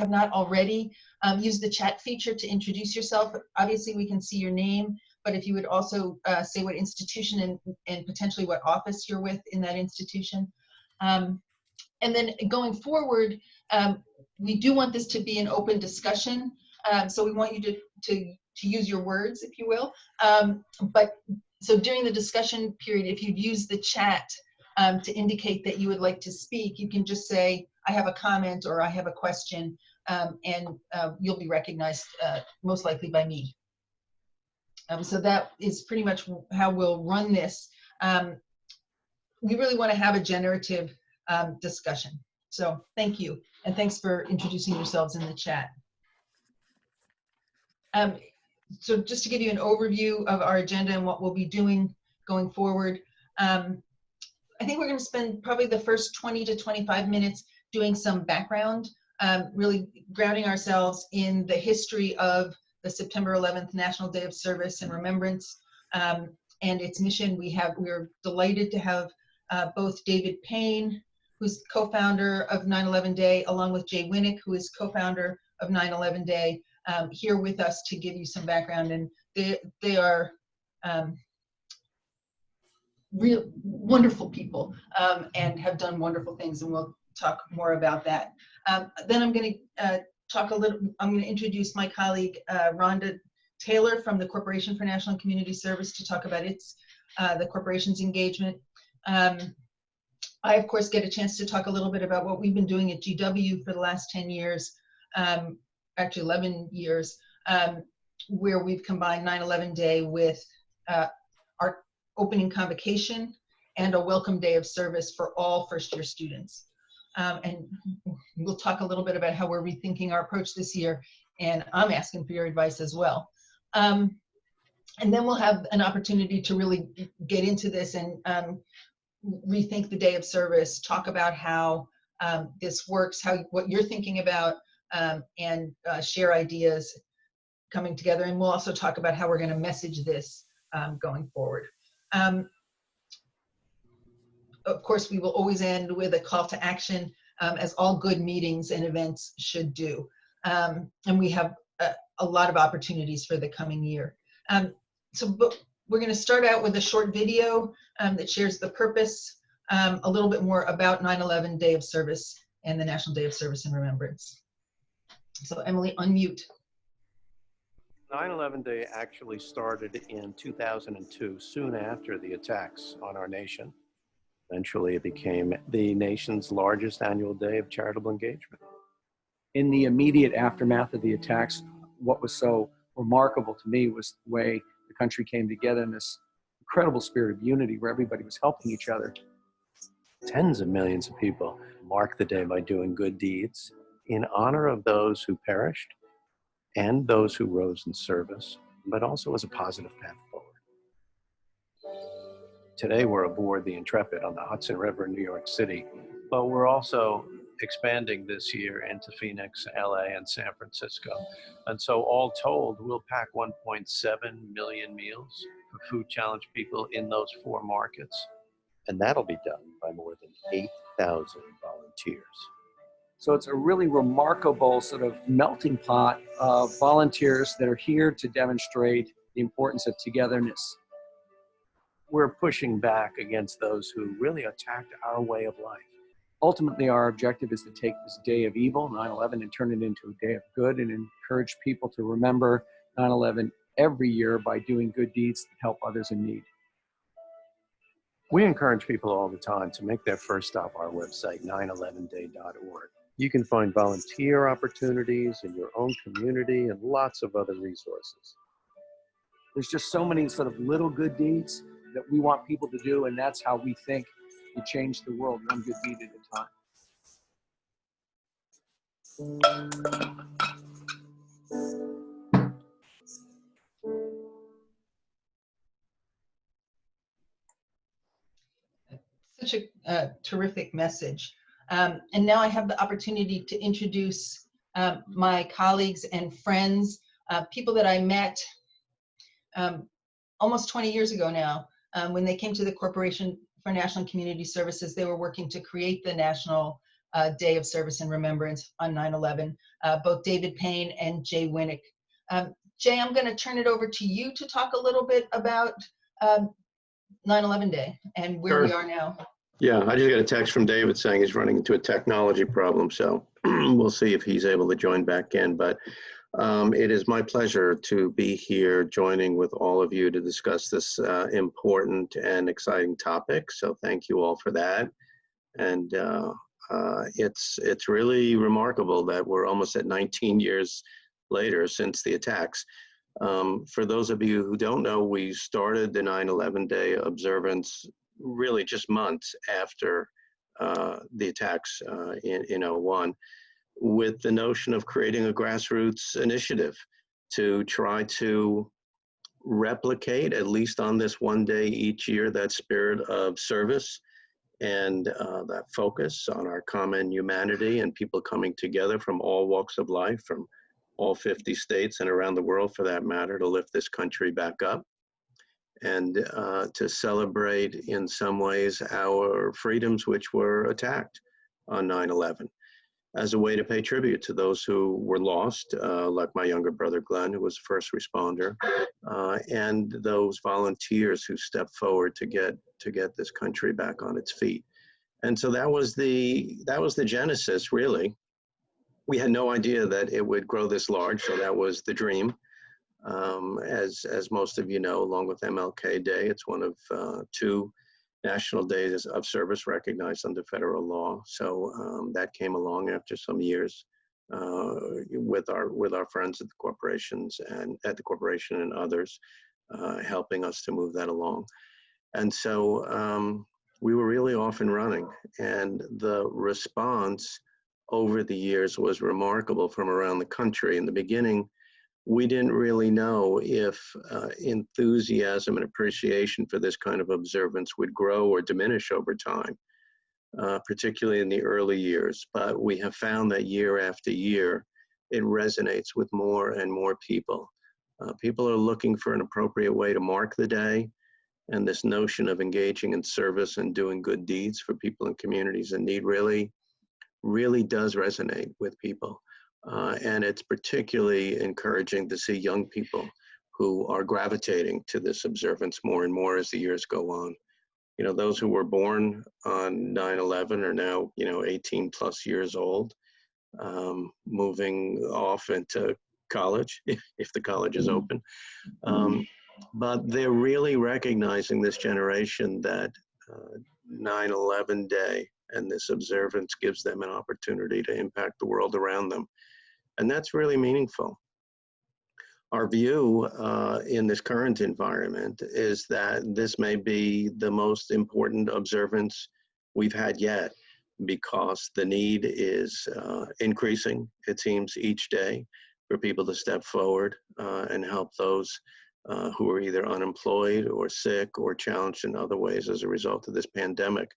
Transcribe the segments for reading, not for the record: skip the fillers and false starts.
have not already, use the chat feature to introduce yourself. Obviously, we can see your name, but if you would also say what institution and potentially what office you're with in that institution. And then going forward, we do want this to be an open discussion. So we want you to use your words, if you will. So during the discussion period, if you'd use the chat to indicate that you would like to speak, you can just say, I have a comment or I have a question, and you'll be recognized most likely by me. So that is pretty much how we'll run this. We really want to have a generative discussion. So thank you, and thanks for introducing yourselves in the chat. So just to give you an overview of our agenda and what we'll be doing going forward, I think we're going to spend probably the first 20 to 25 minutes doing some background, really grounding ourselves in the history of the September 11th National Day of Service and Remembrance and its mission. We're delighted to have both David Payne, who's co-founder of 9/11 Day, along with Jay Winnick, who is co-founder of 9/11 Day, here with us to give you some background. And they are real wonderful people and have done wonderful things, and we'll talk more about that. Then I'm going to I'm going to introduce my colleague Rhonda Taylor from the Corporation for National and Community Service to talk about the corporation's engagement. I, of course, get a chance to talk a little bit about what we've been doing at GW for the last 10 years, actually 11 years, where we've combined 9/11 Day with our opening convocation and a welcome day of service for all first-year students. And we'll talk a little bit about how we're rethinking our approach this year, and I'm asking for your advice as well. And then we'll have an opportunity to really get into this and rethink the day of service, talk about how this works, what you're thinking about, and share ideas coming together. And we'll also talk about how we're going to message this going forward. Of course, we will always end with a call to action, as all good meetings and events should do. And we have a lot of opportunities for the coming year. But we're going to start out with a short video that shares the purpose, a little bit more about 9/11 Day of Service and the National Day of Service and Remembrance. So Emily, unmute. 9/11 Day actually started in 2002, soon after the attacks on our nation. Eventually, it became the nation's largest annual day of charitable engagement. In the immediate aftermath of the attacks, what was so remarkable to me was the way the country came together in this incredible spirit of unity where everybody was helping each other. Tens of millions of people mark the day by doing good deeds in honor of those who perished and those who rose in service, but also as a positive path forward. Today, we're aboard the Intrepid on the Hudson River in New York City, but we're also expanding this year into Phoenix, LA, and San Francisco. And so all told, we'll pack 1.7 million meals for food challenge people in those 4 markets. And that'll be done by more than 8,000 volunteers. So it's a really remarkable sort of melting pot of volunteers that are here to demonstrate the importance of togetherness. We're pushing back against those who really attacked our way of life. Ultimately, our objective is to take this day of evil, 9/11, and turn it into a day of good and encourage people to remember 9/11 every year by doing good deeds that help others in need. We encourage people all the time to make their first stop our website, 911day.org. You can find volunteer opportunities in your own community and lots of other resources. There's just so many sort of little good deeds that we want people to do, and that's how we think we change the world, one good deed at a time. Such a terrific message. And now I have the opportunity to introduce my colleagues and friends, people that I met almost 20 years ago now, when they came to the Corporation for National and Community Services. They were working to create the National Day of Service and Remembrance on 9/11, both David Payne and Jay Winnick. Jay, I'm going to turn it over to you to talk a little bit about 9/11 Day and where we are now. Yeah, I just got a text from David saying he's running into a technology problem, so we'll see if he's able to join back in. But it is my pleasure to be here joining with all of you to discuss this important and exciting topic. So thank you all for that. And it's really remarkable that we're almost at 19 years later since the attacks. For those of you who don't know, we started the 9/11 Day observance really just months after the attacks in 01, with the notion of creating a grassroots initiative to try to replicate, at least on this one day each year, that spirit of service and that focus on our common humanity and people coming together from all walks of life, from all 50 states and around the world for that matter, to lift this country back up and to celebrate in some ways our freedoms which were attacked on 9/11 as a way to pay tribute to those who were lost, like my younger brother Glenn, who was a first responder, and those volunteers who stepped forward to get this country back on its feet. And so that was the genesis, really. We had no idea that it would grow this large, so that was the dream. As most of you know, along with MLK Day, it's one of two national days of service recognized under federal law. So that came along after some years with our friends at the corporations and at the corporation and others helping us to move that along. And so we were really off and running, and the response over the years was remarkable from around the country. In the beginning, we didn't really know if enthusiasm and appreciation for this kind of observance would grow or diminish over time, particularly in the early years. But we have found that year after year, it resonates with more and more people. People are looking for an appropriate way to mark the day, and this notion of engaging in service and doing good deeds for people in communities in need really does resonate with people. And it's particularly encouraging to see young people who are gravitating to this observance more and more as the years go on. You know, those who were born on 9/11 are now, 18 plus years old, moving off into college, if the college is open. But they're really recognizing, this generation, that 9/11 Day and this observance gives them an opportunity to impact the world around them. And that's really meaningful. Our view in this current environment is that this may be the most important observance we've had yet, because the need is increasing, it seems, each day for people to step forward and help those who are either unemployed or sick or challenged in other ways as a result of this pandemic.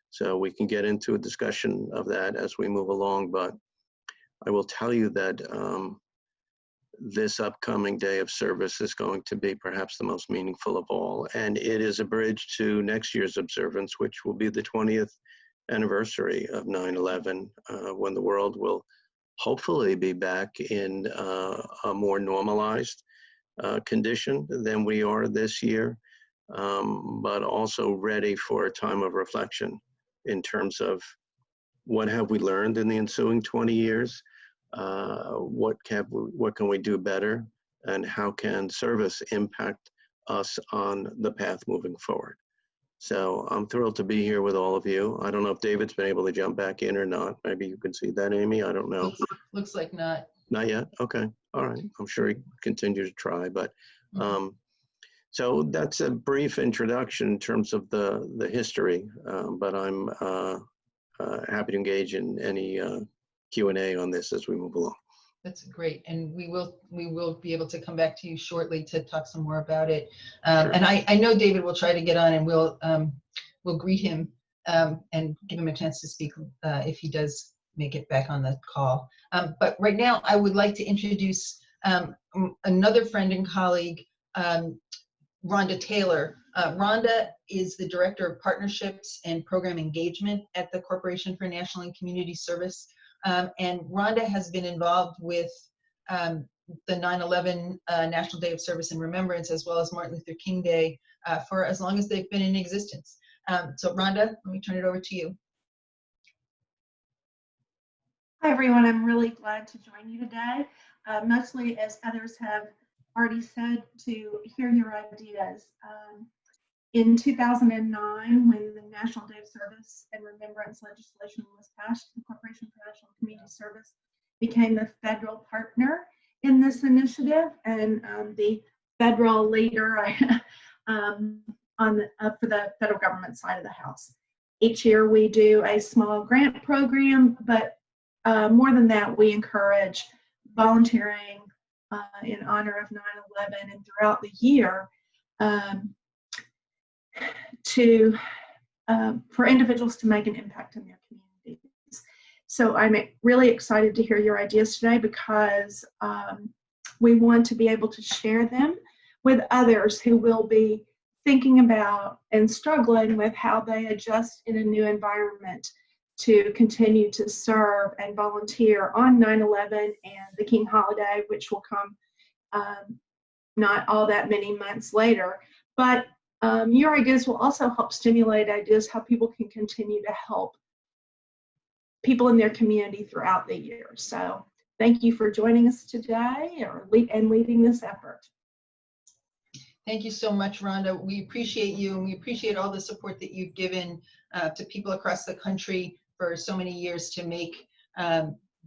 So we can get into a discussion of that as we move along, but I will tell you that this upcoming day of service is going to be perhaps the most meaningful of all. And it is a bridge to next year's observance, which will be the 20th anniversary of 9/11, when the world will hopefully be back in a more normalized condition than we are this year, but also ready for a time of reflection in terms of what have we learned in the ensuing 20 years, what can we do better, and how can service impact us on the path moving forward. So I'm thrilled to be here with all of you. I don't know if David's been able to jump back in or not. Maybe you can see that, Amy. I don't know. Looks like not. Not yet? Okay. All right. I'm sure he continues to try. But so that's a brief introduction in terms of the history. But I'm happy to engage in any Q&A on this as we move along. That's great, and we will be able to come back to you shortly to talk some more about it. Sure. And I know David will try to get on, and we'll greet him and give him a chance to speak if he does make it back on the call. But right now, I would like to introduce another friend and colleague, Rhonda Taylor, Rhonda is the Director of Partnerships and Program Engagement at the Corporation for National and Community Service. And Rhonda has been involved with the 9/11 National Day of Service and Remembrance, as well as Martin Luther King Day, for as long as they've been in existence. So Rhonda, let me turn it over to you. Hi, everyone. I'm really glad to join you today, mostly as others have already said, to hear your ideas. In 2009, when the National Day of Service and Remembrance legislation was passed, the Corporation for National and Community Service became the federal partner in this initiative, and the federal leader for the federal government side of the house. Each year we do a small grant program, but more than that, we encourage volunteering in honor of 9/11 and throughout the year for individuals to make an impact in their communities. So I'm really excited to hear your ideas today, because we want to be able to share them with others who will be thinking about and struggling with how they adjust in a new environment to continue to serve and volunteer on 9/11 and the King holiday, which will come not all that many months later. But your ideas will also help stimulate ideas how people can continue to help people in their community throughout the year. So thank you for joining us today and leading this effort. Thank you so much, Rhonda. We appreciate you, and we appreciate all the support that you've given to people across the country for so many years to make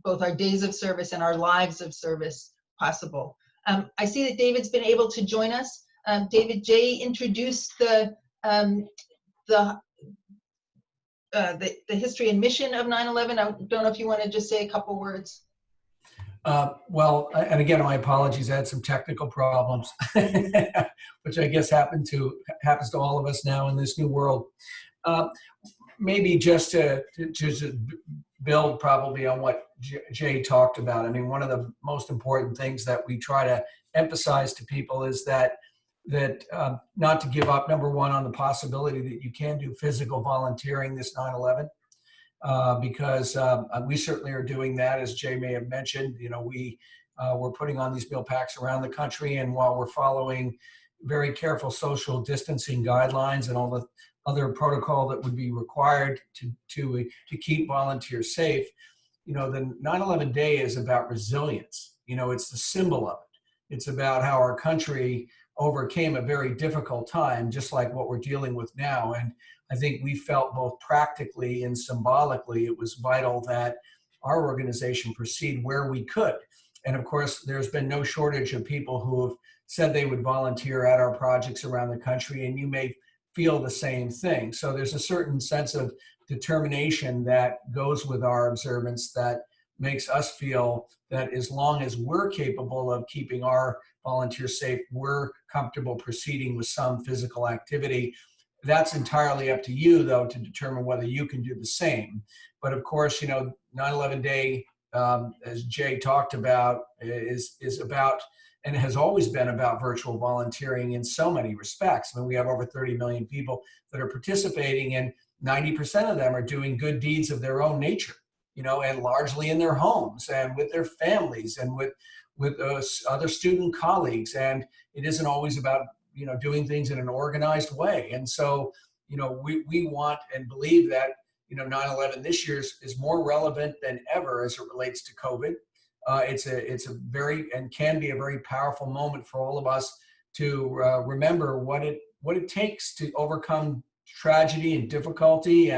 both our days of service and our lives of service possible. I see that David's been able to join us. David, Jay introduced the history and mission of 9/11. I don't know if you want to just say a couple words. Well, and again, my apologies. I had some technical problems, which I guess happens to all of us now in this new world. Maybe just to build probably on what Jay talked about. I mean, one of the most important things that we try to emphasize to people is that not to give up, number one, on the possibility that you can do physical volunteering this 9/11. Because we certainly are doing that, as Jay may have mentioned. You know, we're putting on these meal packs around the country, and while we're following very careful social distancing guidelines and all the other protocol that would be required to keep volunteers safe, you know, the 9/11 Day is about resilience. You know, it's the symbol of it. It's about how our country overcame a very difficult time, just like what we're dealing with now. And I think we felt both practically and symbolically it was vital that our organization proceed where we could. And of course, there's been no shortage of people who have said they would volunteer at our projects around the country, and you may feel the same thing. So there's a certain sense of determination that goes with our observance that makes us feel that as long as we're capable of keeping our volunteers safe, we're comfortable proceeding with some physical activity. That's entirely up to you, though, to determine whether you can do the same. But of course, you know, 9/11 Day, as Jay talked about, is about, and has always been about, virtual volunteering in so many respects. I mean, we have over 30 million people that are participating, and 90% of them are doing good deeds of their own nature, you know, and largely in their homes and with their families and with other student colleagues. And it isn't always about, you know, doing things in an organized way. And so, you know, we want and believe that, you know, 9/11 this year is more relevant than ever as it relates to COVID. It's a very, and can be a very powerful moment for all of us to remember what it takes to overcome tragedy and difficulty.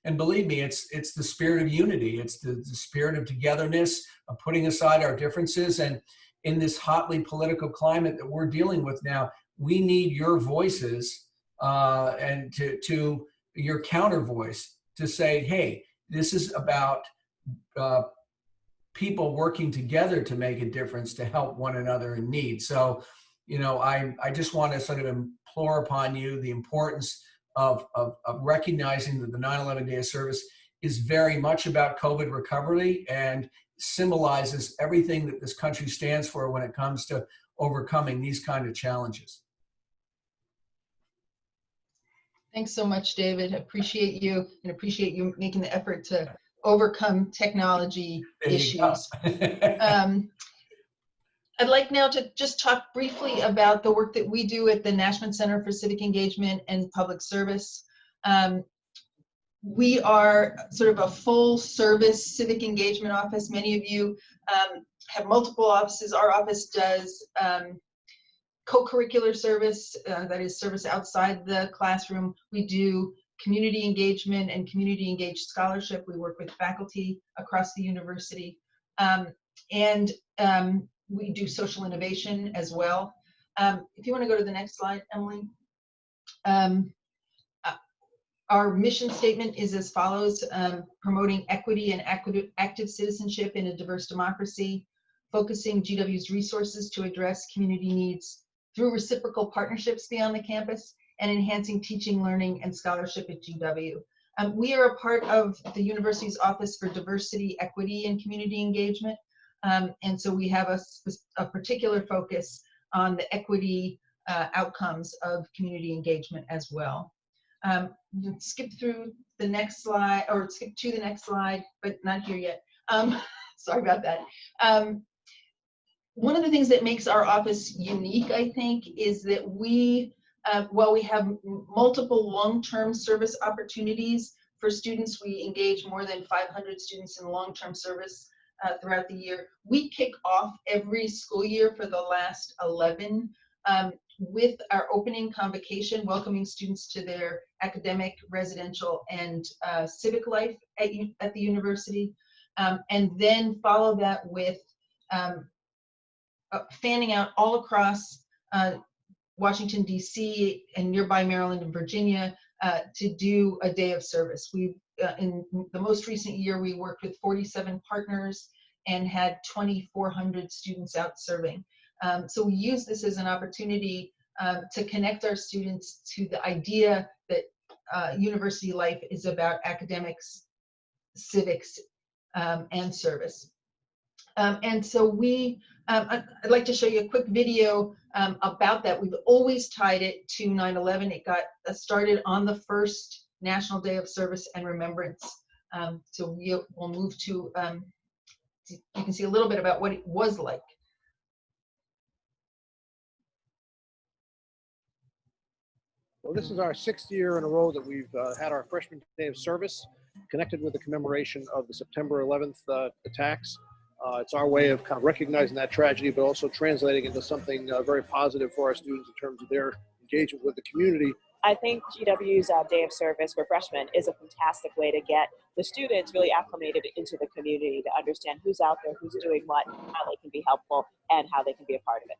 And believe me, it's the spirit of unity. It's the spirit of togetherness, of putting aside our differences. And in this hotly political climate that we're dealing with now, we need your voices and to your counter voice to say, hey, this is about people working together to make a difference, to help one another in need. So, you know, I just want to sort of implore upon you the importance of recognizing that the 9/11 Day of Service is very much about COVID recovery and symbolizes everything that this country stands for when it comes to overcoming these kind of challenges. Thanks so much, David. Appreciate you and appreciate you making the effort to overcome technology There you go. issues. I'd like now to just talk briefly about the work that we do at the National Center for Civic Engagement and Public Service. We are sort of a full service civic engagement office. Many of you have multiple offices. Our office does co-curricular service, that is service outside the classroom. We do community engagement and community engaged scholarship. We work with faculty across the university. We do social innovation as well. If you want to go to the next slide, Emily. Our mission statement is as follows: promoting equity and active citizenship in a diverse democracy, focusing GW's resources to address community needs through reciprocal partnerships beyond the campus, and enhancing teaching, learning, and scholarship at GW. We are a part of the university's Office for Diversity, Equity, and Community Engagement. And so we have a particular focus on the equity outcomes of community engagement as well. Skip through the next slide, or skip to the next slide, but not here yet. Sorry about that. One of the things that makes our office unique, I think, is that while we have multiple long-term service opportunities for students, we engage more than 500 students in long-term service throughout the year. We kick off every school year for the last 11 with our opening convocation, welcoming students to their academic, residential, and civic life at the university, and then follow that with fanning out all across Washington, D.C. and nearby Maryland and Virginia to do a day of service. In the most recent year, we worked with 47 partners and had 2,400 students out serving. So we use this as an opportunity to connect our students to the idea that university life is about academics, civics, and service. And so I'd like to show you a quick video about that. We've always tied it to 9/11. It got started on the first National Day of Service and Remembrance. So we'll move to, you can see a little bit about what it was like. Well, this is our 6th year in a row that we've had our Freshman Day of Service connected with the commemoration of the September 11th attacks. It's our way of kind of recognizing that tragedy, but also translating into something very positive for our students in terms of their engagement with the community. I think GW's Day of Service for freshmen is a fantastic way to get the students really acclimated into the community, to understand who's out there, who's doing what, how they can be helpful, and how they can be a part of it.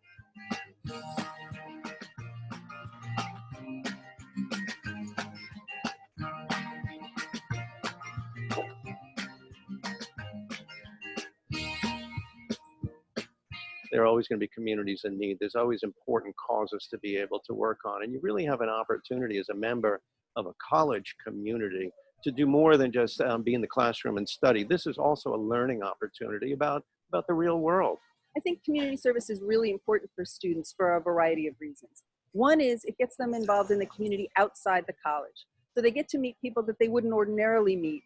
There are always going to be communities in need. There's always important causes to be able to work on. And you really have an opportunity as a member of a college community to do more than just be in the classroom and study. This is also a learning opportunity about the real world. I think community service is really important for students for a variety of reasons. One is it gets them involved in the community outside the college. So they get to meet people that they wouldn't ordinarily meet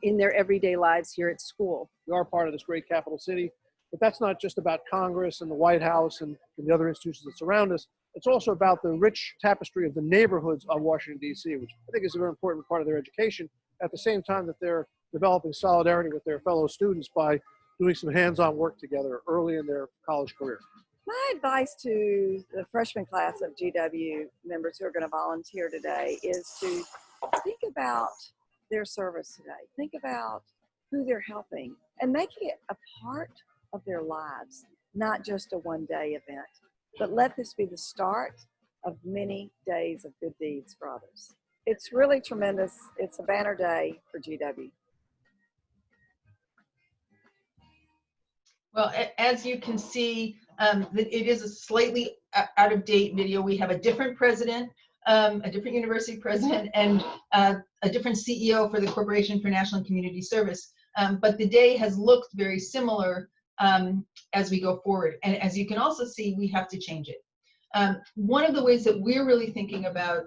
in their everyday lives here at school. We are part of this great capital city, but that's not just about Congress and the White House and the other institutions that surround us. It's also about the rich tapestry of the neighborhoods of Washington, D.C., which I think is a very important part of their education, at the same time that they're developing solidarity with their fellow students by doing some hands-on work together early in their college career. My advice to the freshman class of GW members who are going to volunteer today is to think about their service today. Think about who they're helping and make it a part of their lives, not just a one-day event. But let this be the start of many days of good deeds for others. It's really tremendous. It's a banner day for GW. Well, as you can see, it is a slightly out-of-date video. We have a different president, a different university president, and a different CEO for the Corporation for National and Community Service. But the day has looked very similar as we go forward. And as you can also see, we have to change it. One of the ways that we're really thinking about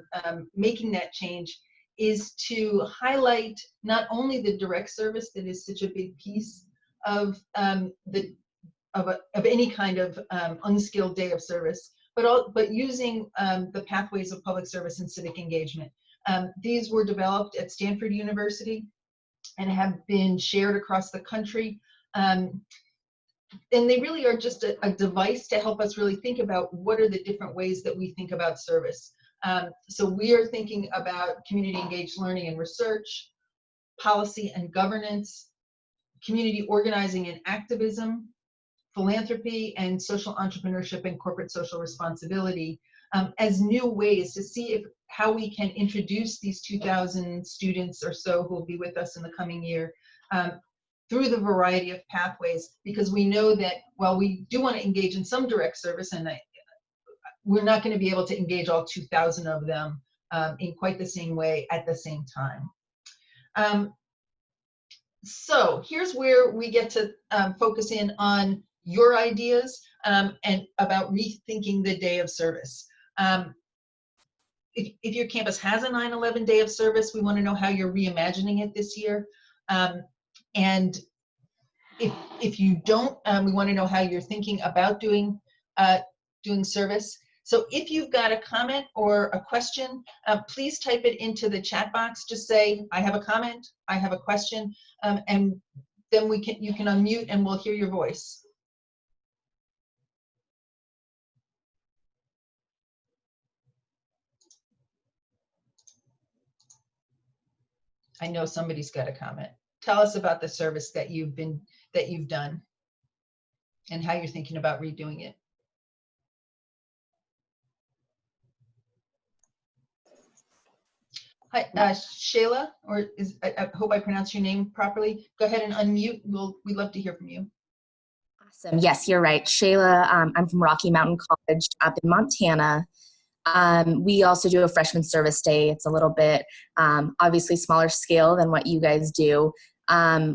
making that change is to highlight not only the direct service that is such a big piece of of any kind of unskilled day of service, but using the pathways of public service and civic engagement. These were developed at Stanford University and have been shared across the country. And they really are just a device to help us really think about what are the different ways that we think about service. So we are thinking about community engaged learning and research, policy and governance, community organizing and activism, philanthropy and social entrepreneurship and corporate social responsibility as new ways to see how we can introduce these 2,000 students or so who will be with us in the coming year through the variety of pathways, because we know that while we do want to engage in some direct service, and we're not going to be able to engage all 2,000 of them in quite the same way at the same time. So here's where we get to focus in on your ideas and about rethinking the day of service. If your campus has a 9/11 day of service, we want to know how you're reimagining it this year. And if you don't, we want to know how you're thinking about doing service. So if you've got a comment or a question, please type it into the chat box. Just say, I have a comment, I have a question, and then you can unmute and we'll hear your voice. I know somebody's got a comment. Tell us about the service that you've done and how you're thinking about redoing it. Hi, Shayla, or I hope I pronounced your name properly. Go ahead and unmute. We'd love to hear from you. Awesome. Yes, you're right. Shayla, I'm from Rocky Mountain College up in Montana. We also do a freshman service day. It's a little bit obviously smaller scale than what you guys do.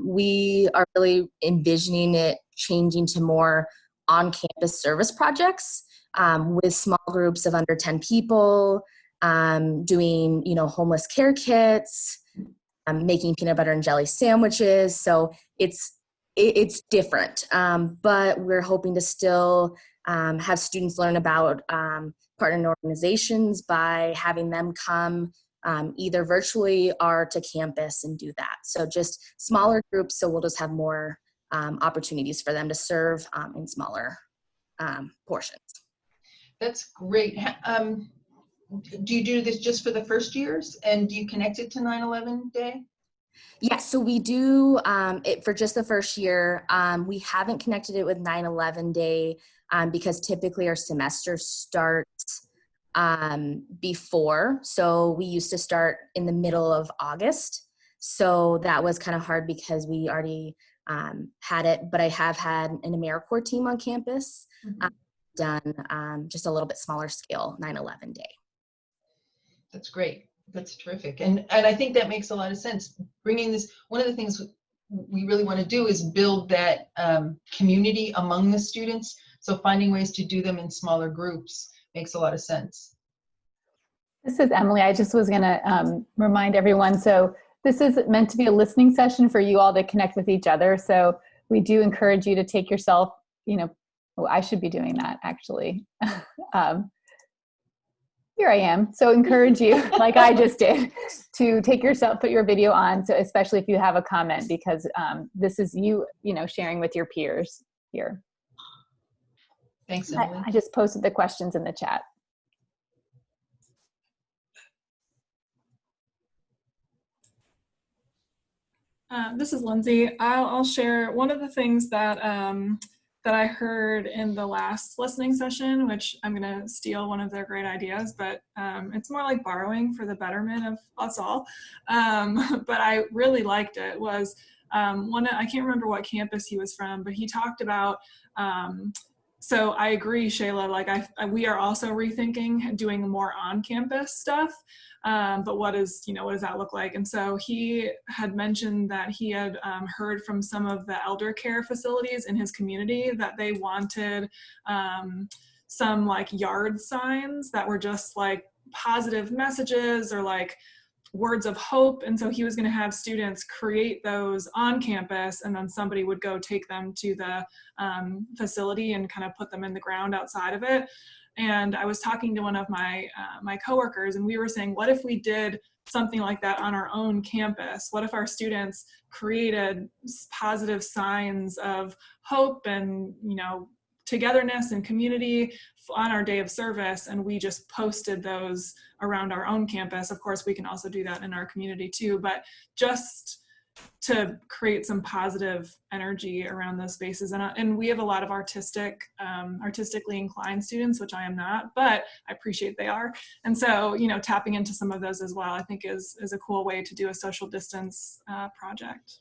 We are really envisioning it changing to more on-campus service projects with small groups of under 10 people, doing, homeless care kits, making peanut butter and jelly sandwiches. So it's different, but we're hoping to still have students learn about partner organizations by having them come either virtually or to campus and do that. So just smaller groups, so we'll just have more opportunities for them to serve in smaller portions. That's great. Do you do this just for the first years, and do you connect it to 9/11 Day? Yeah, so we do it for just the first year. We haven't connected it with 9/11 Day because typically our semester starts before. So we used to start in the middle of August. So that was kind of hard because we already had it, but I have had an AmeriCorps team on campus done just a little bit smaller scale 9/11 Day. That's great. That's terrific. And I think that makes a lot of sense. Bringing this, one of the things we really want to do is build that community among the students. So finding ways to do them in smaller groups makes a lot of sense. This is Emily. I just was going to remind everyone. So this is meant to be a listening session for you all to connect with each other. So we do encourage you to take yourself, I should be doing that actually. Here I am. So encourage you, like I just did, to take yourself, put your video on. So especially if you have a comment, because this is you, sharing with your peers here. Thanks, Emily. I just posted the questions in the chat. This is Lindsay. I'll share one of the things that that I heard in the last listening session, which I'm going to steal one of their great ideas, but it's more like borrowing for the betterment of us all. But I really liked it. Was I can't remember what campus he was from, but he talked about. So I agree, Shayla. Like we are also rethinking doing more on-campus stuff. But what does that look like? And so he had mentioned that he had heard from some of the elder care facilities in his community that they wanted some like yard signs that were just like positive messages or like words of hope. And so he was going to have students create those on campus, and then somebody would go take them to the facility and kind of put them in the ground outside of it. And I was talking to one of my my coworkers, and we were saying, what if we did something like that on our own campus? What if our students created positive signs of hope and, you know, togetherness and community on our day of service, and we just posted those around our own campus? Of course, we can also do that in our community too, but just to create some positive energy around those spaces. And we have a lot of artistically inclined students, which I am not, but I appreciate they are. And so, you know, tapping into some of those as well, I think is a cool way to do a social distance project.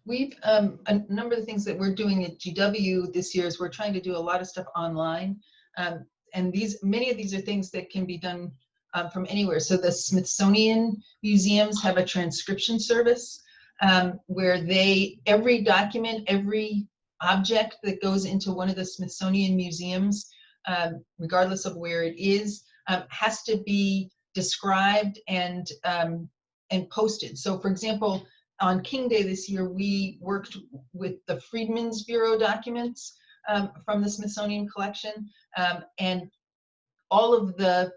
We've, a number of the things that we're doing at GW this year is we're trying to do a lot of stuff online. And many of these are things that can be done from anywhere. So the Smithsonian museums have a transcription service where every document, every object that goes into one of the Smithsonian museums, regardless of where it is, has to be described and posted. So for example, on King Day this year, we worked with the Freedmen's Bureau documents from the Smithsonian collection, and all of the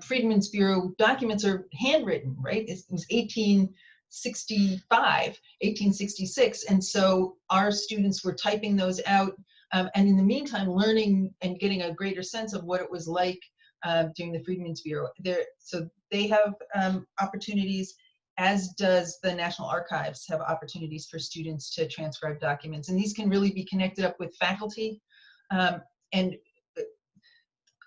Freedmen's Bureau documents are handwritten, right? It was 1865, 1866, and so our students were typing those out, and in the meantime, learning and getting a greater sense of what it was like during the Freedmen's Bureau. So they have opportunities, as does the National Archives have opportunities for students to transcribe documents. And these can really be connected up with faculty. And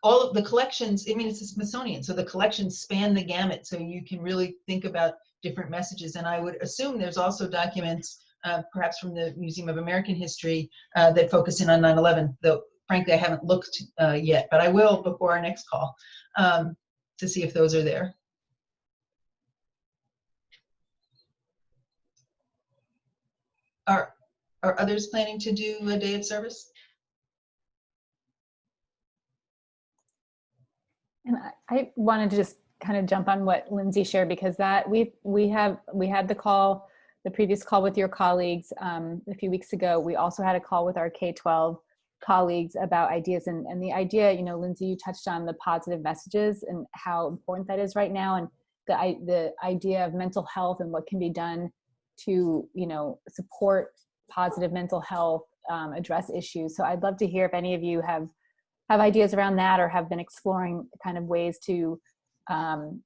all of the collections, I mean, it's the Smithsonian, so the collections span the gamut, so you can really think about different messages. And I would assume there's also documents, perhaps from the Museum of American History, that focus in on 9/11, though frankly I haven't looked yet, but I will before our next call to see if those are there. Are others planning to do a day of service? And I wanted to just kind of jump on what Lindsay shared, because that we had the previous call with your colleagues a few weeks ago. We also had a call with our K-12 colleagues about ideas, and the idea, you know, Lindsay, you touched on the positive messages and how important that is right now, and the idea of mental health and what can be done to, you know, support positive mental health, address issues. So I'd love to hear if any of you have ideas around that, or have been exploring kind of ways to, you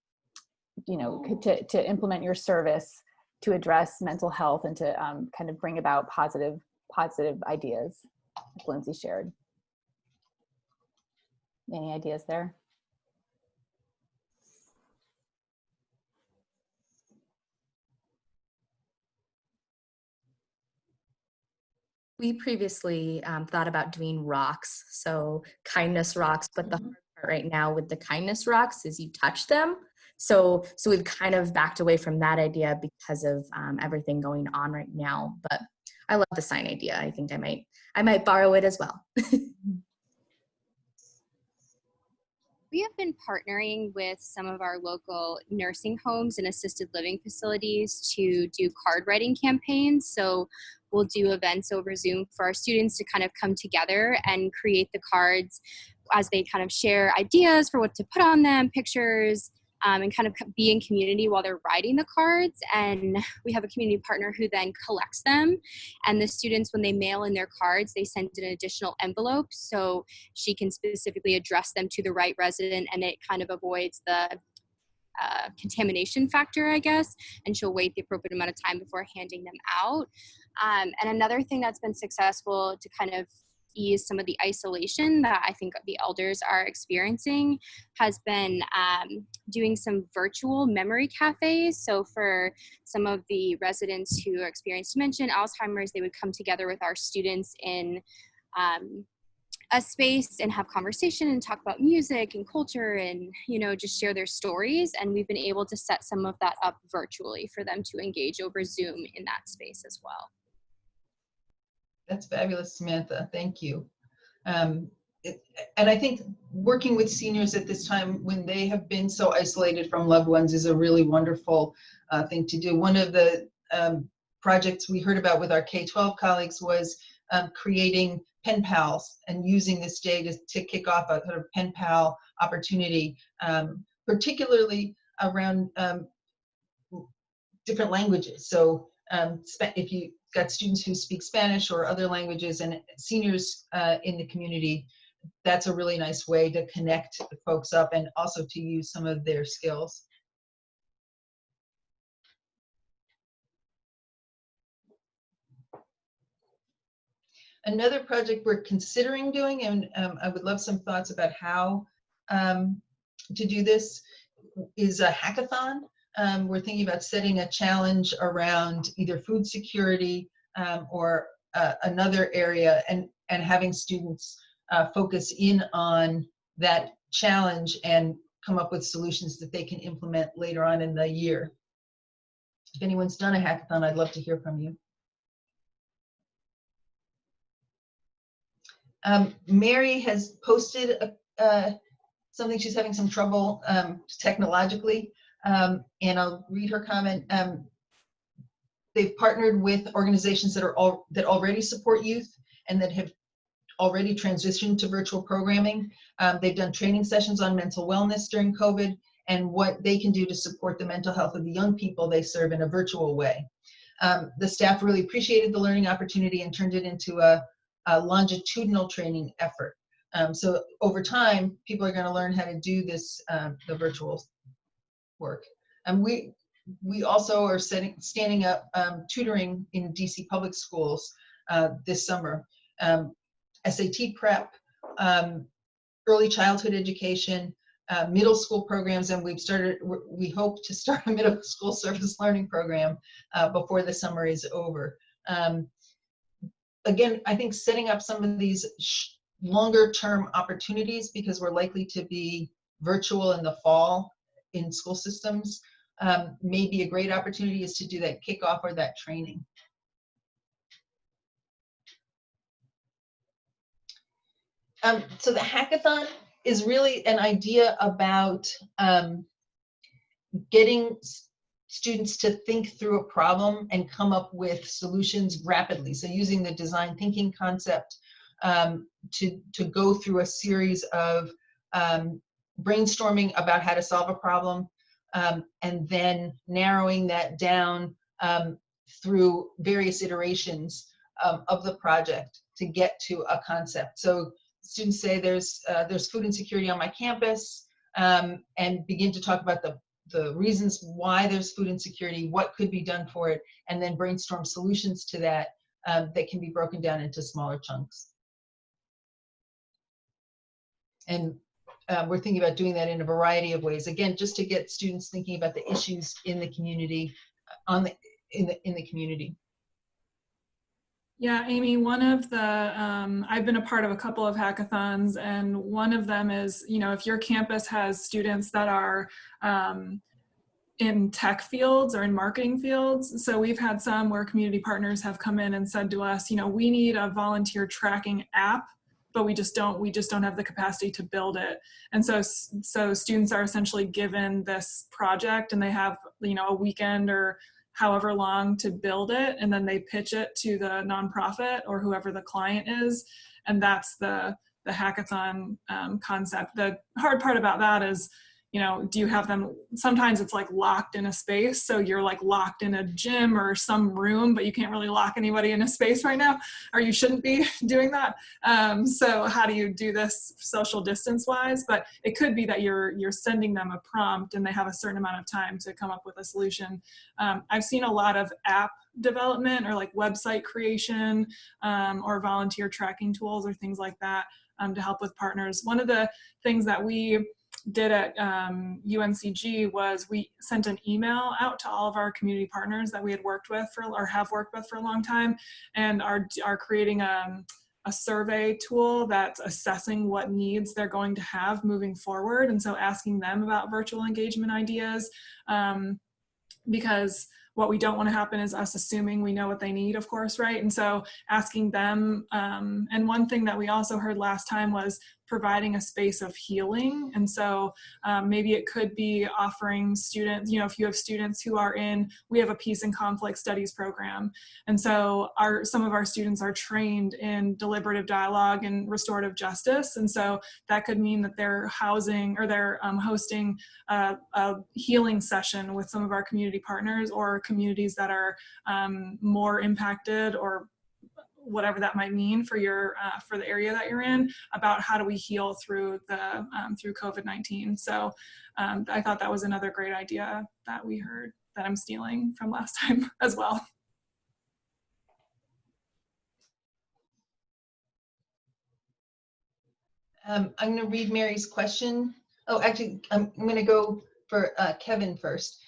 know, to implement your service to address mental health and to kind of bring about positive ideas, like Lindsay shared. Any ideas there? We previously thought about doing rocks, so kindness rocks, but the hard part right now with the kindness rocks is you touch them. So we've kind of backed away from that idea because of everything going on right now. But I love the sign idea. I think I might borrow it as well. We have been partnering with some of our local nursing homes and assisted living facilities to do card writing campaigns. So we'll do events over Zoom for our students to kind of come together and create the cards as they kind of share ideas for what to put on them, pictures, and kind of be in community while they're writing the cards. And we have a community partner who then collects them. And the students, when they mail in their cards, they send an additional envelope so she can specifically address them to the right resident, and it kind of avoids the contamination factor, I guess, and she'll wait the appropriate amount of time before handing them out. And another thing that's been successful to kind of ease some of the isolation that I think the elders are experiencing has been doing some virtual memory cafes. So for some of the residents who experience dementia, Alzheimer's, they would come together with our students in a space and have conversation and talk about music and culture and, you know, just share their stories. And we've been able to set some of that up virtually for them to engage over Zoom in that space as well. That's fabulous, Samantha. Thank you. And I think working with seniors at this time when they have been so isolated from loved ones is a really wonderful thing to do. One of the projects we heard about with our K-12 colleagues was creating pen pals and using this day to kick off a kind of pen pal opportunity, particularly around different languages. So if you got students who speak Spanish or other languages and seniors in the community, that's a really nice way to connect folks up and also to use some of their skills. Another project we're considering doing, and I would love some thoughts about how to do this, is a hackathon. We're thinking about setting a challenge around either food security or another area, and having students focus in on that challenge and come up with solutions that they can implement later on in the year. If anyone's done a hackathon, I'd love to hear from you. Mary has posted something. She's having some trouble technologically, and I'll read her comment. They've partnered with organizations that already support youth and that have already transitioned to virtual programming. They've done training sessions on mental wellness during COVID and what they can do to support the mental health of the young people they serve in a virtual way. The staff really appreciated the learning opportunity and turned it into a longitudinal training effort. So over time, people are going to learn how to do this, the virtual work. And we also are standing up tutoring in DC public schools this summer. SAT prep, early childhood education, middle school programs, and we hope to start a middle school service learning program before the summer is over. Again, I think setting up some of these longer term opportunities, because we're likely to be virtual in the fall in school systems, may be a great opportunity is to do that kickoff or that training. So the hackathon is really an idea about getting students to think through a problem and come up with solutions rapidly. So using the design thinking concept to go through a series of brainstorming about how to solve a problem, and then narrowing that down through various iterations of the project to get to a concept. So students say there's food insecurity on my campus, and begin to talk about the reasons why there's food insecurity, what could be done for it, and then brainstorm solutions to that that can be broken down into smaller chunks. And we're thinking about doing that in a variety of ways. Again, just to get students thinking about the issues in the community, in the community. Yeah, Amy, one of the, I've been a part of a couple of hackathons, and one of them is, you know, if your campus has students that are in tech fields or in marketing fields. So we've had some where community partners have come in and said to us, you know, we need a volunteer tracking app, but we just don't have the capacity to build it. And so students are essentially given this project, and they have, you know, a weekend or however long to build it, and then they pitch it to the nonprofit or whoever the client is, and that's the hackathon concept. The hard part about that is, you know, do you have them, sometimes it's like locked in a space, so you're like locked in a gym or some room, but you can't really lock anybody in a space right now, or you shouldn't be doing that. So how do you do this social distance wise? But it could be that you're sending them a prompt and they have a certain amount of time to come up with a solution. I've seen a lot of app development or like website creation or volunteer tracking tools or things like that to help with partners. One of the things that we did at UNCG was we sent an email out to all of our community partners that we had worked with or have worked with for a long time, and are creating a a survey tool that's assessing what needs they're going to have moving forward. And so asking them about virtual engagement ideas, because what we don't want to happen is us assuming we know what they need, of course, right? And so asking them, and one thing that we also heard last time was providing a space of healing. And so maybe it could be offering students, you know, if you have students who are we have a peace and conflict studies program. And so some of our students are trained in deliberative dialogue and restorative justice. And so that could mean that they're hosting a healing session with some of our community partners or communities that are more impacted, or whatever that might mean for for the area that you're in, about how do we heal through through COVID-19. So I thought that was another great idea that we heard that I'm stealing from last time as well. I'm going to read Mary's question. Oh, actually, I'm going to go for Kevin first.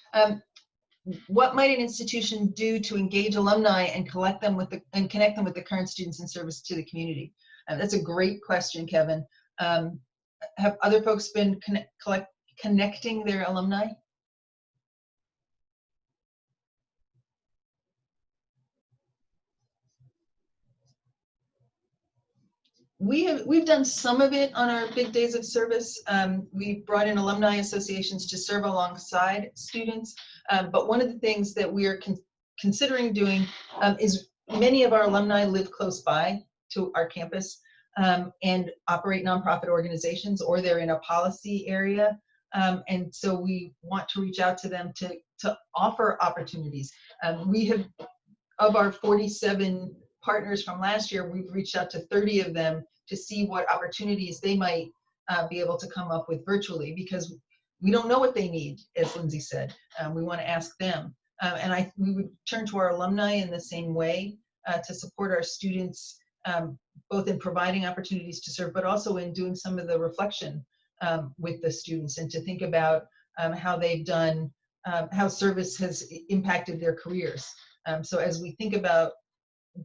What might an institution do to engage alumni and connect them with the current students in service to the community? That's a great question, Kevin. Have other folks been connecting their alumni? We've done some of it on our big days of service. We brought in alumni associations to serve alongside students. But one of the things that we are considering doing is many of our alumni live close by to our campus and operate nonprofit organizations, or they're in a policy area. And so we want to reach out to them to offer opportunities. We have, of our 47 partners from last year, we've reached out to 30 of them to see what opportunities they might be able to come up with virtually, because we don't know what they need, as Lindsay said. We want to ask them. And we would turn to our alumni in the same way to support our students, both in providing opportunities to serve, but also in doing some of the reflection with the students, and to think about how they've done, how service has impacted their careers. So as we think about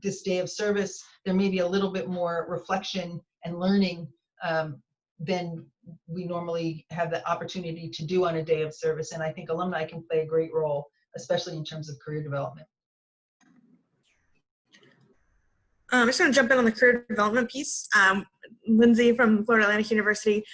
this day of service, there may be a little bit more reflection and learning than we normally have the opportunity to do on a day of service. And I think alumni can play a great role, especially in terms of career development. I'm just going to jump in on the career development piece. Lindsay from Florida Atlantic University.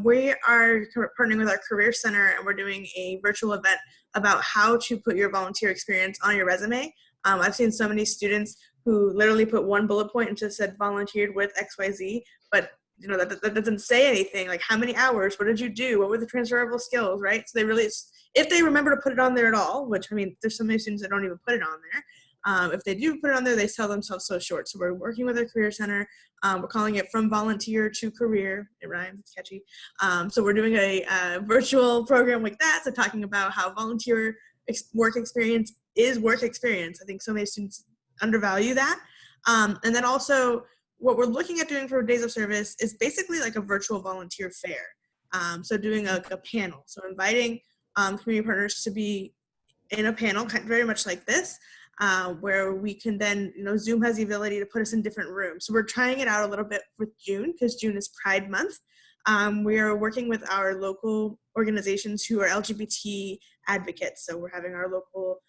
We are partnering with our Career Center, and we're doing a virtual event about how to put your volunteer experience on your resume. I've seen so many students who literally put one bullet point and just said volunteered with XYZ, but you know that doesn't say anything, like how many hours, what did you do, what were the transferable skills, right? So they really, if they remember to put it on there at all, which I mean, there's so many students that don't even put it on there. If they do put it on there, they sell themselves so short. So we're working with our Career Center. We're calling it From Volunteer to Career. It rhymes, it's catchy. So we're doing a virtual program like that. So talking about how volunteer work experience is work experience. I think so many students undervalue that. And then also what we're looking at doing for Days of Service is basically like a virtual volunteer fair. So doing a panel. So inviting community partners to be in a panel, very much like this, where we can then, Zoom has the ability to put us in different rooms. So we're trying it out a little bit with June, because June is Pride Month. We are working with our local organizations who are LGBT advocates. So we're having our local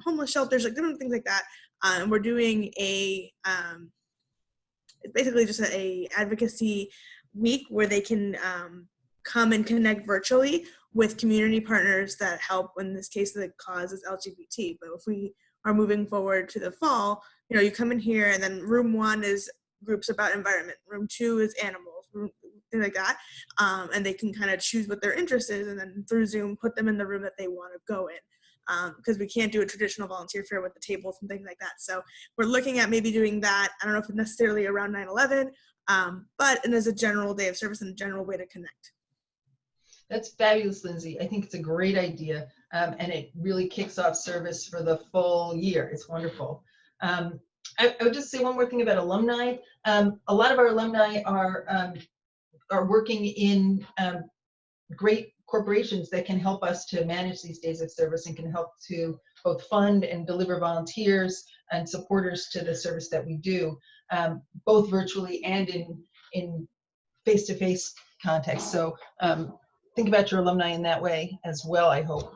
homeless shelters, like different things like that. And we're doing it's basically just a advocacy week where they can come and connect virtually with community partners that help. In this case, the cause is LGBT. But if we are moving forward to the fall, you come in here, and then room 1 is groups about environment, room 2 is animals, things like that, and they can kind of choose what their interest is, and then through Zoom put them in the room that they want to go in, because we can't do a traditional volunteer fair with the tables and things like that. So we're looking at maybe doing that. I don't know if it's necessarily around 9/11, but as a general day of service and a general way to connect. That's fabulous, Lindsay. I think it's a great idea, and it really kicks off service for the full year. It's wonderful. I would just say one more thing about alumni. A lot of our alumni are working in great corporations that can help us to manage these days of service and can help to both fund and deliver volunteers and supporters to the service that we do, both virtually and in face-to-face context. So think about your alumni in that way as well, I hope.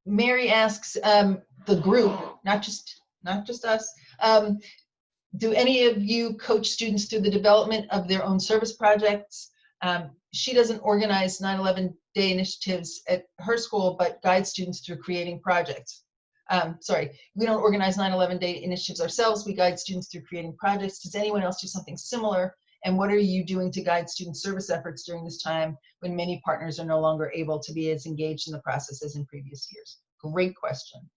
Mary asks the group, not just us, do any of you coach students through the development of their own service projects? She doesn't organize 9/11 Day initiatives at her school, but guides students through creating projects. Sorry, we don't organize 9/11 Day initiatives ourselves. We guide students through creating projects. Does anyone else do something similar? And what are you doing to guide student service efforts during this time when many partners are no longer able to be as engaged in the process as in previous years? Great question.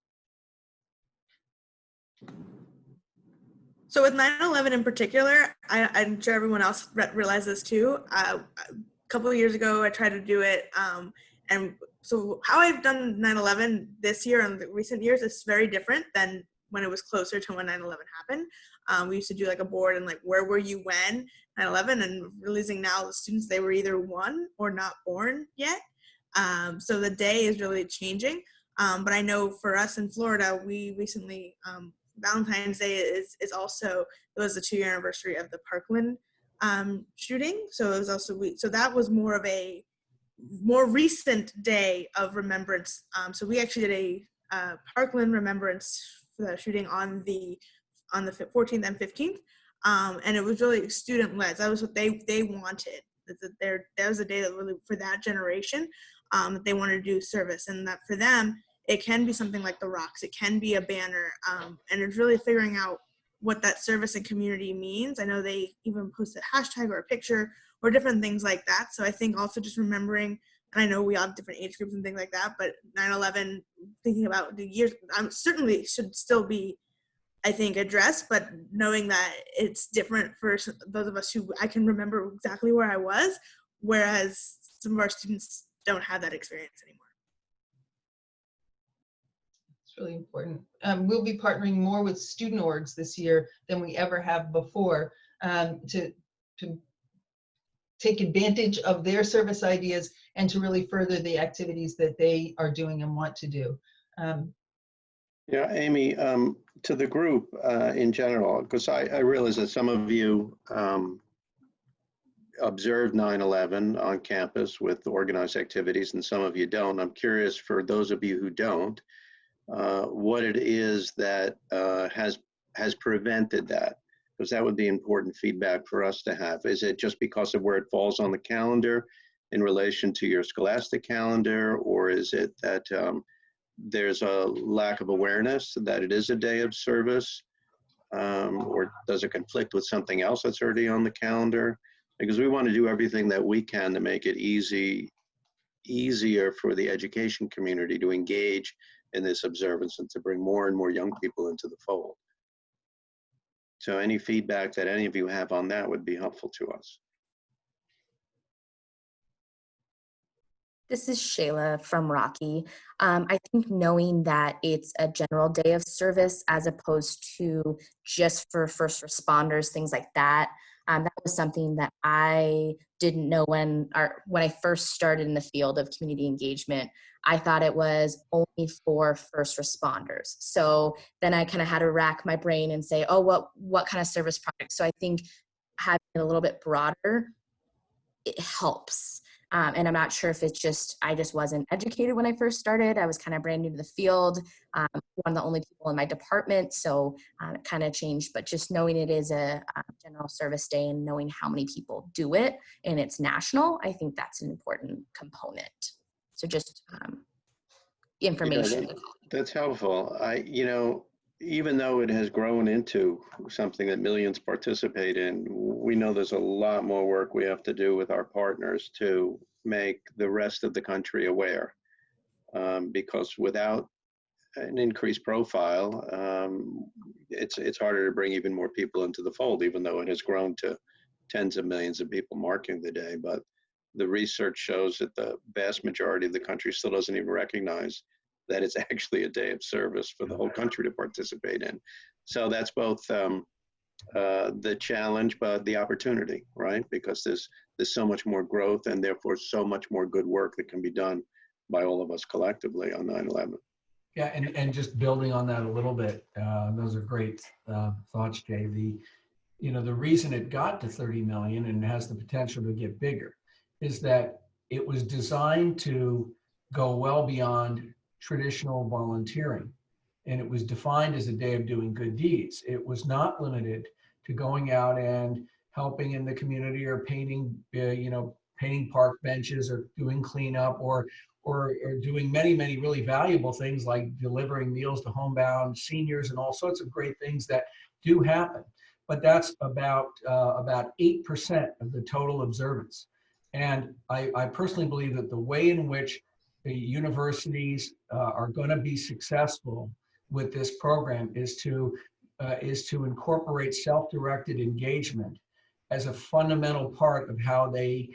So with 9/11 in particular, I'm sure everyone else realized this too. A couple of years ago, I tried to do it. And so how I've done 9/11 this year and the recent years is very different than when it was closer to when 9/11 happened. We used to do like a board and like, where were you when 9/11, and realizing now the students, they were either one or not born yet. So the day is really changing. But I know for us in Florida, we recently, Valentine's Day is also, it was the 2-year anniversary of the Parkland shooting. So it was also, so that was more of a more recent day of remembrance. So we actually did a Parkland remembrance for the shooting on the 14th and 15th. And it was really student led. That was what they wanted. That was a day that really, for that generation, that they wanted to do service, and that for them, it can be something like the rocks. It can be a banner. And it's really figuring out what that service and community means. I know they even posted a hashtag or a picture or different things like that. So I think also just remembering, and I know we all have different age groups and things like that, but 9/11, thinking about the years, certainly should still be, I think, addressed, but knowing that it's different for those of us who, I can remember exactly where I was, whereas some of our students don't have that experience anymore. It's really important. We'll be partnering more with student orgs this year than we ever have before, to take advantage of their service ideas and to really further the activities that they are doing and want to do. Yeah, Amy, to the group in general, because I realize that some of you observed 9/11 on campus with organized activities and some of you don't. I'm curious, for those of you who don't, what it is that has prevented that, because that would be important feedback for us to have. Is it just because of where it falls on the calendar in relation to your scholastic calendar, or is it that there's a lack of awareness that it is a day of service, or does it conflict with something else that's already on the calendar? Because we want to do everything that we can to make it easier for the education community to engage in this observance and to bring more and more young people into the fold. So any feedback that any of you have on that would be helpful to us. This is Shayla from Rocky. I think knowing that it's a general day of service as opposed to just for first responders, things like that, that was something that I didn't know when I first started in the field of community engagement. I thought it was only for first responders. So then I kind of had to rack my brain and say, oh, what kind of service project? So I think having it a little bit broader, it helps. And I'm not sure if it's just, I just wasn't educated when I first started. I was kind of brand new to the field, one of the only people in my department, so it kind of changed. But just knowing it is a general service day and knowing how many people do it and it's national, I think that's an important component. So just information. Yeah, that's helpful. Even though it has grown into something that millions participate in, we know there's a lot more work we have to do with our partners to make the rest of the country aware. Because without an increased profile, it's harder to bring even more people into the fold, even though it has grown to tens of millions of people marking the day. But the research shows that the vast majority of the country still doesn't even recognize that it's actually a day of service for the whole country to participate in. So that's both the challenge, but the opportunity, right? Because there's so much more growth and therefore so much more good work that can be done by all of us collectively on 9/11. Yeah, and just building on that a little bit, those are great thoughts, Jay. The reason it got to 30 million and has the potential to get bigger is that it was designed to go well beyond traditional volunteering. And it was defined as a day of doing good deeds. It was not limited to going out and helping in the community or painting, painting park benches or doing cleanup or doing many, many really valuable things like delivering meals to homebound seniors and all sorts of great things that do happen. But that's about 8% of the total observance. And I personally believe that the way in which the universities are going to be successful with this program is to incorporate self-directed engagement as a fundamental part of how they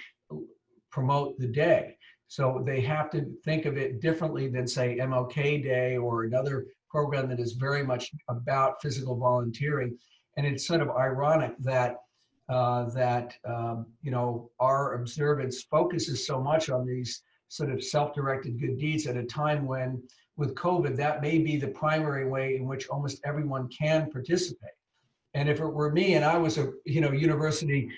promote the day. So they have to think of it differently than, say, MLK Day or another program that is very much about physical volunteering. And it's sort of ironic that our observance focuses so much on these sort of self-directed good deeds at a time when, with COVID, that may be the primary way in which almost everyone can participate. And if it were me and I was a university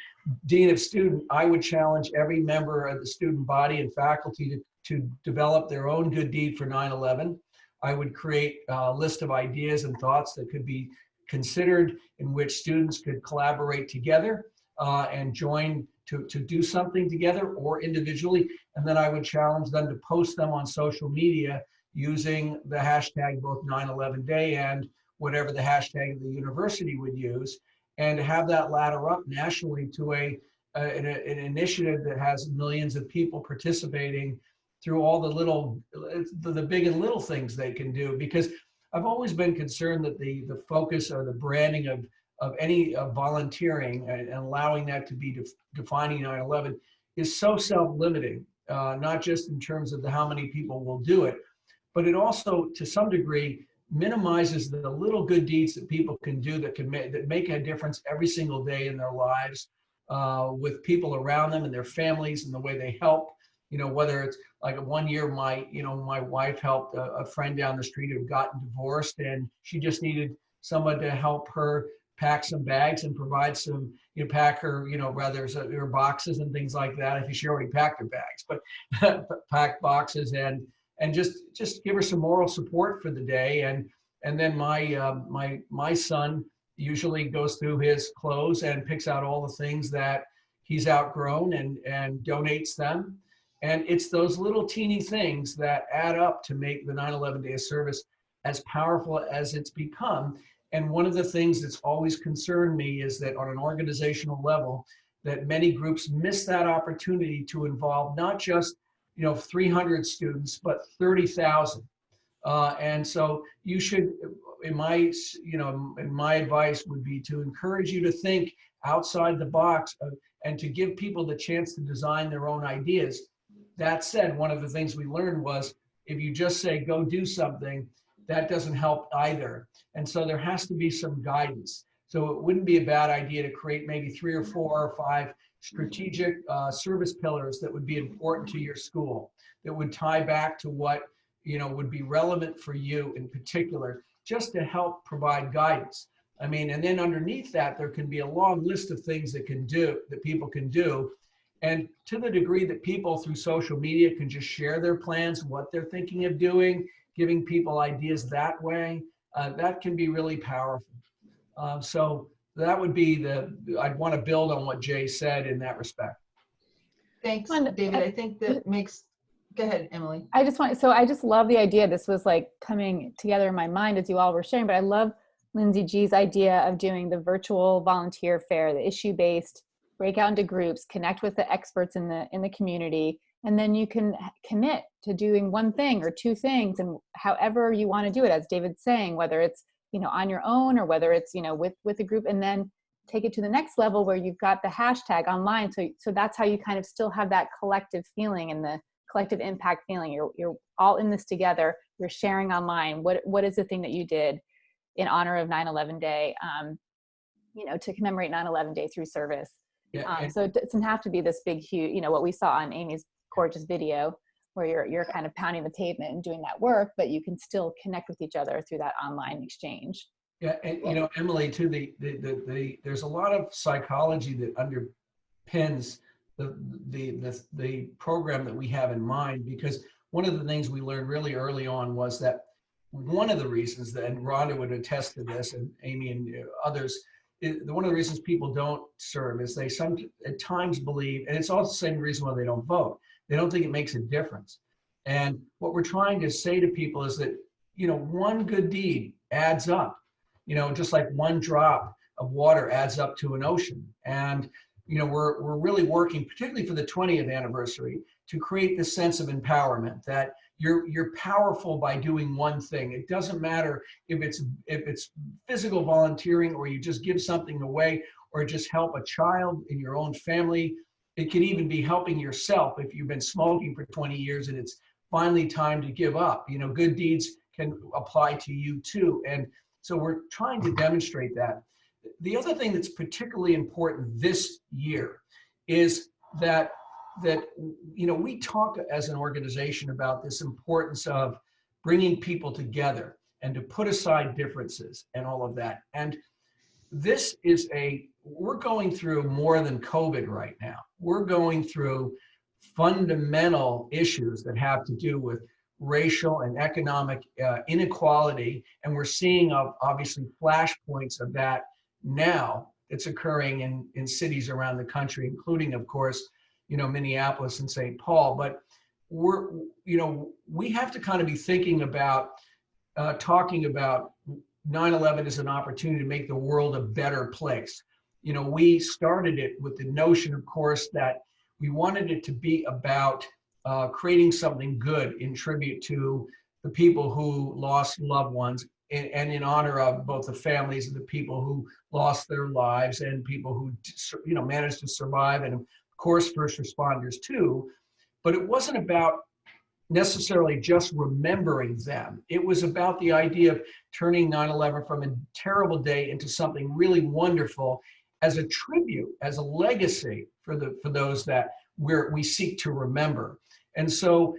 dean of student, I would challenge every member of the student body and faculty to develop their own good deed for 9/11. I would create a list of ideas and thoughts that could be considered in which students could collaborate together and join to do something together or individually. And then I would challenge them to post them on social media using the hashtag both 9/11 Day and whatever the hashtag the university would use, and to have that ladder up nationally to an initiative that has millions of people participating through all the big and little things they can do. Because I've always been concerned that the focus or the branding of any volunteering and allowing that to be defining 9/11 is so self-limiting, not just in terms of how many people will do it, but it also, to some degree, minimizes the little good deeds that people can do that make a difference every single day in their lives with people around them and their families and the way they help. Whether it's like one year, my wife helped a friend down the street who had gotten divorced, and she just needed someone to help her pack some bags and provide some, pack her, her boxes and things like that. I think she already packed her bags, but pack boxes and just give her some moral support for the day. And then my son usually goes through his clothes and picks out all the things that he's outgrown and donates them. And it's those little teeny things that add up to make the 9/11 Day of Service as powerful as it's become. And one of the things that's always concerned me is that on an organizational level, that many groups miss that opportunity to involve not just 300 students, but 30,000. And so you should, in my advice would be to encourage you to think outside the box and to give people the chance to design their own ideas. That said, one of the things we learned was if you just say, go do something, that doesn't help either. And so there has to be some guidance. So it wouldn't be a bad idea to create maybe 3 or 4 or 5 strategic service pillars that would be important to your school, that would tie back to what would be relevant for you in particular, just to help provide guidance. I mean, and then underneath that, there can be a long list of things that people can do. And to the degree that people through social media can just share their plans, what they're thinking of doing, giving people ideas that way, that can be really powerful. So that would be I'd want to build on what Jay said in that respect. Thanks, David. I think that makes, go ahead, Emily. I just love the idea. This was like coming together in my mind as you all were sharing, but I love Lindsay G's idea of doing the virtual volunteer fair, the issue-based, break out into groups, connect with the experts in the community, and then you can commit to doing one thing or 2 things, and however you want to do it, as David's saying, whether it's on your own or whether it's with a group, and then take it to the next level where you've got the hashtag online. So that's how you kind of still have that collective feeling and the collective impact feeling. You're all in this together. You're sharing online. What is the thing that you did in honor of 9/11 Day? you know, to commemorate 9/11 Day through service. Yeah, So it doesn't have to be this big, huge, you know, what we saw on Amy's gorgeous video, where you're kind of pounding the pavement and doing that work, but you can still connect with each other through that online exchange. yeah, and you know, Emily, too, there's a lot of psychology that underpins the program that we have in mind, because one of the things we learned really early on was that one of the reasons that, and Rhonda would attest to this, and Amy and others, one of the reasons people don't serve is they at times believe, and it's also the same reason why they don't vote. They don't think it makes a difference. And what we're trying to say to people is that, you know, one good deed adds up, you know, just like one drop of water adds up to an ocean. And, you know, we're really working, particularly for the 20th anniversary, to create this sense of empowerment that you're powerful by doing one thing. It doesn't matter if it's physical volunteering, or you just give something away, or just help a child in your own family. It could even be helping yourself if you've been smoking for 20 years and it's finally time to give up. You know, good deeds can apply to you too. And so we're trying to demonstrate that. The other thing that's particularly important this year is that you know, we talk as an organization about this importance of bringing people together and to put aside differences and all of that. And this is we're going through more than COVID right now. We're going through fundamental issues that have to do with racial and economic inequality. And we're seeing obviously flashpoints of that now. It's occurring in cities around the country, including, of course, you know, Minneapolis and St. Paul. But we have to kind of be thinking about talking about 9/11 as an opportunity to make the world a better place. You know, we started it with the notion, of course, that we wanted it to be about creating something good in tribute to the people who lost loved ones, and in honor of both the families of the people who lost their lives and people who, you know, managed to survive, and of course first responders too. But it wasn't about necessarily just remembering them. It was about the idea of turning 9/11 from a terrible day into something really wonderful, as a tribute, as a legacy for those that we seek to remember. And so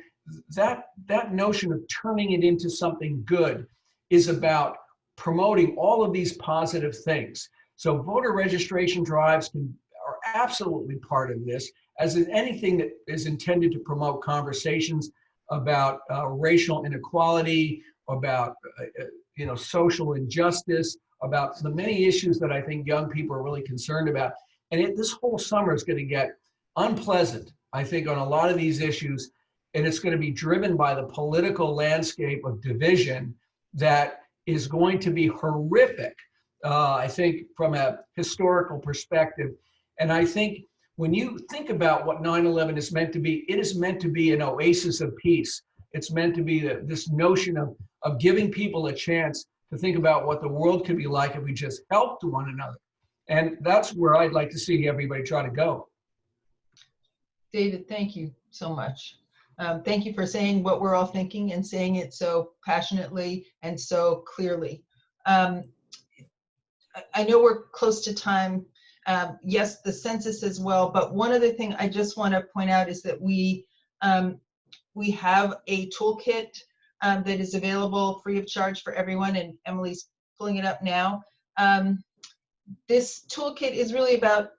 that notion of turning it into something good is about promoting all of these positive things. So voter registration drives are absolutely part of this, as in anything that is intended to promote conversations about racial inequality, about you know, social injustice, about the many issues that I think young people are really concerned about. And this whole summer is going to get unpleasant, I think, on a lot of these issues, and it's going to be driven by the political landscape of division that is going to be horrific, I think, from a historical perspective. And I think when you think about what 9/11 is meant to be, it is meant to be an oasis of peace. It's meant to be this notion of giving people a chance to think about what the world could be like if we just helped one another. And that's where I'd like to see everybody try to go. David, thank you so much. Thank you for saying what we're all thinking and saying it so passionately and so clearly. I know we're close to time. Yes, the census as well, but one other thing I just want to point out is that we have a toolkit that is available free of charge for everyone, and Emily's pulling it up now. This toolkit is really about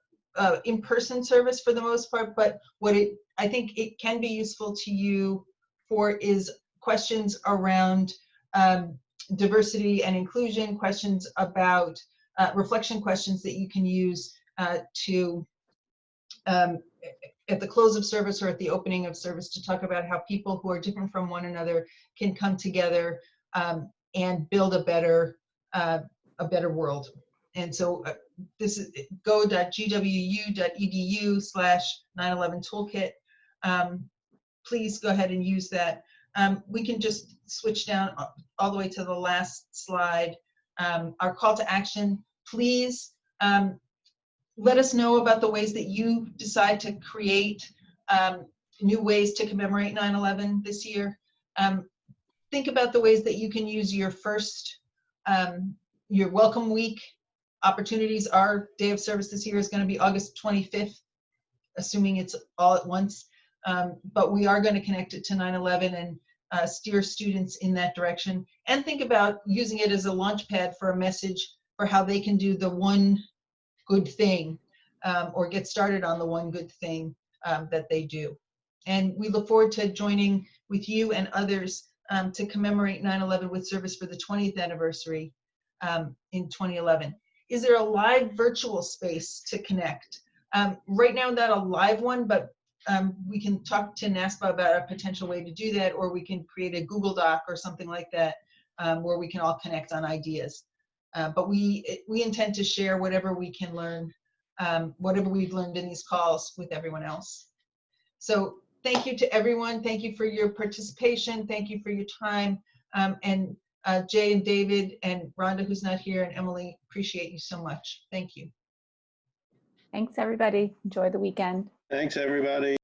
in-person service for the most part, but I think it can be useful to you for is questions around diversity and inclusion, questions about reflection questions that you can use to at the close of service or at the opening of service, to talk about how people who are different from one another can come together and build a better world. And so this is go.gwu.edu/9/11toolkit. Please go ahead and use that. We can just switch down all the way to the last slide. Our call to action, please let us know about the ways that you decide to create new ways to commemorate 9/11 this year. Think about the ways that you can use your Welcome Week opportunities. Our day of service this year is going to be August 25th, assuming it's all at once. But we are going to connect it to 9/11 and steer students in that direction, and think about using it as a launch pad for a message for how they can do the one good thing, or get started on the one good thing that they do. And we look forward to joining with you and others to commemorate 9/11 with service for the 20th anniversary in 2011. Is there a live virtual space to connect? Right now, not a live one, but we can talk to NASPA about a potential way to do that, or we can create a Google Doc or something like that where we can all connect on ideas. But we intend to share whatever we can learn, whatever we've learned in these calls with everyone else. So thank you to everyone. Thank you for your participation. Thank you for your time. And Jay and David and Rhonda, who's not here, and Emily, appreciate you so much. Thank you. Thanks, everybody. Enjoy the weekend. Thanks, everybody.